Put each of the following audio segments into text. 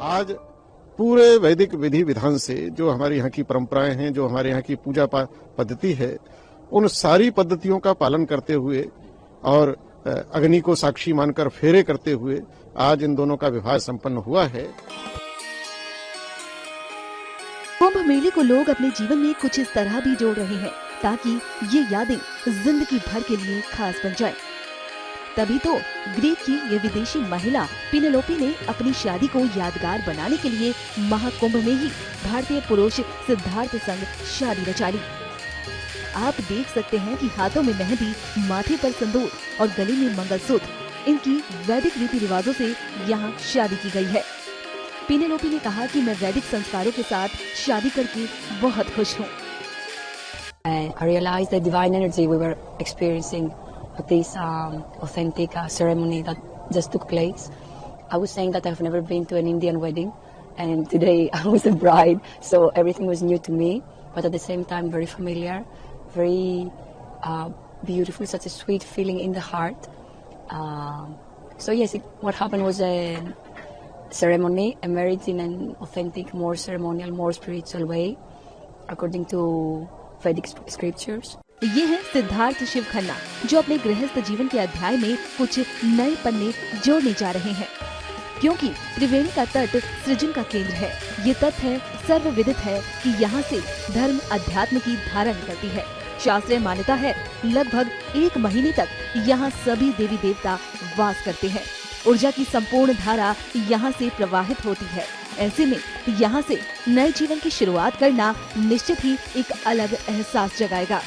आज पूरे वैदिक विधि विधान से जो हमारे यहाँ की परंपराएं हैं, जो हमारे यहाँ की पूजा पद्धति है, उन सारी पद्धतियों का पालन करते हुए और अग्नि को साक्षी मानकर फेरे करते हुए आज इन दोनों का विवाह संपन्न हुआ है। कुंभ मेले को लोग अपने जीवन में कुछ इस तरह भी जोड़ रहे हैं ताकि ये यादें जिंदगी भर के लिए खास बन जाएं। तभी तो ग्रीक की ये विदेशी महिला पिनेलोपी ने अपनी शादी को यादगार बनाने के लिए महाकुंभ में ही भारतीय पुरुष सिद्धार्थ संग शादी रचा ली। आप देख सकते हैं कि हाथों में मेहंदी, माथे पर सिंदूर और गले में मंगलसूत्र, इनकी वैदिक रीति रिवाजों से यहाँ शादी की गई है। पिनेलोपी ने कहा कि मैं वैदिक संस्कारों के साथ शादी करके बहुत खुश हूँ। I realized the divine energy we were experiencing at this authentic ceremony that just took place. I was saying that I've never been to an Indian wedding, and today I was a bride, so everything was new to me, but at the same time very familiar, very beautiful, such a sweet feeling in the heart. So yes, what happened was a ceremony, a marriage in an authentic, more ceremonial, more spiritual way, according to Vedic scriptures. ये है सिद्धार्थ शिव खन्ना, जो अपने गृहस्थ जीवन के अध्याय में कुछ नए पन्ने जोड़ने जा रहे हैं। क्योंकि त्रिवेणी का तट सृजन का केंद्र है। ये तथ्य सर्वविदित है कि यहाँ से धर्म अध्यात्म की धारा निकलती है। शास्त्रीय मान्यता है लगभग 1 महीने तक यहाँ सभी देवी देवता वास करते हैं। ऊर्जा की संपूर्ण धारा यहाँ से प्रवाहित होती है। ऐसे में यहाँ से नए जीवन की शुरुआत करना निश्चित ही एक अलग एहसास जगाएगा।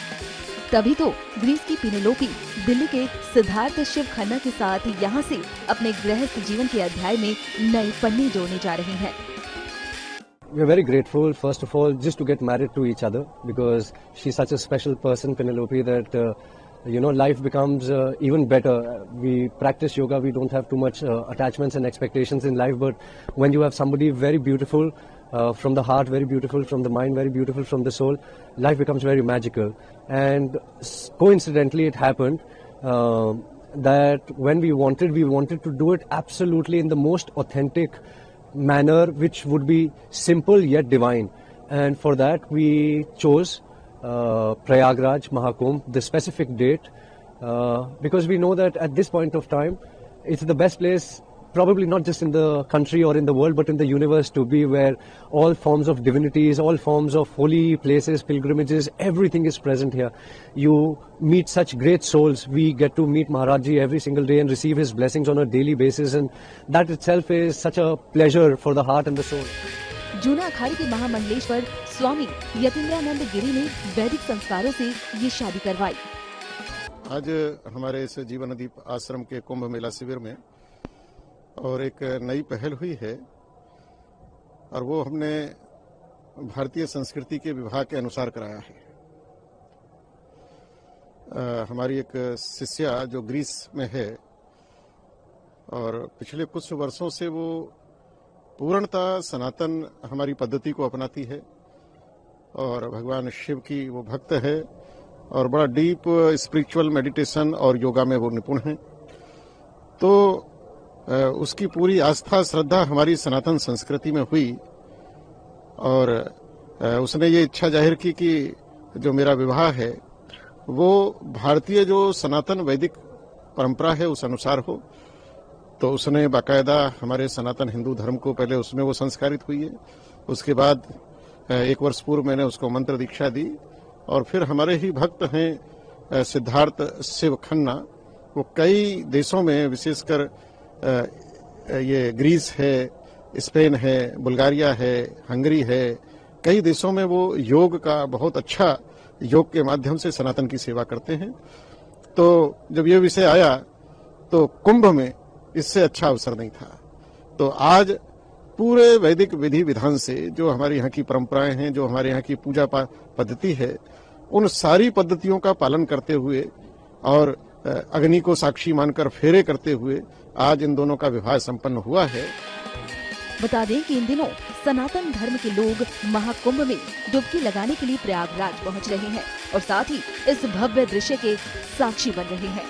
तभी तो ग्रीस की पिनेलोपी दिल्ली के सिद्धार्थ शिव खन्ना के साथ यहाँ से अपने गृहस्थ जीवन के अध्याय में नए पन्ने जोड़ने जा रहे हैं। We are very grateful, first of all, just to get married to each other, because she's such a special person, Penelope, that life becomes even better. We practice yoga, we don't have too much attachments and expectations in life, but when you have somebody very beautiful, from the heart, very beautiful, from the mind, very beautiful, from the soul, life becomes very magical. And coincidentally, it happened that when we wanted to do it absolutely in the most authentic manner, which would be simple yet divine. And for that, we chose Prayagraj Mahakumbh, the specific date, because we know that at this point of time, it's the best place, probably not just in the country or in the world, but in the universe to be, where all forms of divinities, all forms of holy places, pilgrimages, everything is present here. You meet such great souls. We get to meet Maharaj Ji every single day and receive his blessings on a daily basis, and that itself is such a pleasure for the heart and the soul. जूना अखाड़े के महामंडलेश्वर स्वामी यतीन्द्रानंद गिरी ने वैदिक संस्कारों से ये शादी करवाई। आज हमारे इस जीवनदीप आश्रम के कुंभ मेला शिविर में और एक नई पहल हुई है, और वो हमने भारतीय संस्कृति के विवाह के अनुसार कराया है। हमारी एक शिष्या जो ग्रीस में है और पिछले कुछ वर्षों से वो पूर्णतः सनातन हमारी पद्धति को अपनाती है और भगवान शिव की वो भक्त है और बड़ा डीप स्पिरिचुअल मेडिटेशन और योगा में वो निपुण है। तो उसकी पूरी आस्था श्रद्धा हमारी सनातन संस्कृति में हुई और उसने ये इच्छा जाहिर की कि जो मेरा विवाह है वो भारतीय जो सनातन वैदिक परंपरा है उस अनुसार हो। तो उसने बाकायदा हमारे सनातन हिंदू धर्म को पहले उसमें वो संस्कारित हुई है। उसके बाद 1 वर्ष पूर्व मैंने उसको मंत्र दीक्षा दी और फिर हमारे ही भक्त हैं सिद्धार्थ शिव खन्ना, वो कई देशों में, विशेषकर ये ग्रीस है, स्पेन है, बुल्गारिया है, हंगरी है, कई देशों में वो योग का बहुत अच्छा योग के माध्यम से सनातन की सेवा करते हैं। तो जब ये विषय आया तो कुंभ में इससे अच्छा अवसर नहीं था। तो आज पूरे वैदिक विधि विधान से जो हमारे यहाँ की परंपराएं हैं, जो हमारे यहाँ की पूजा पद्धति है, उन सारी पद्धतियों का पालन करते हुए और अग्नि को साक्षी मानकर फेरे करते हुए आज इन दोनों का विवाह संपन्न हुआ है। बता दें कि इन दिनों सनातन धर्म के लोग महाकुंभ में डुबकी लगाने के लिए प्रयागराज पहुंच रहे हैं और साथ ही इस भव्य दृश्य के साक्षी बन रहे हैं।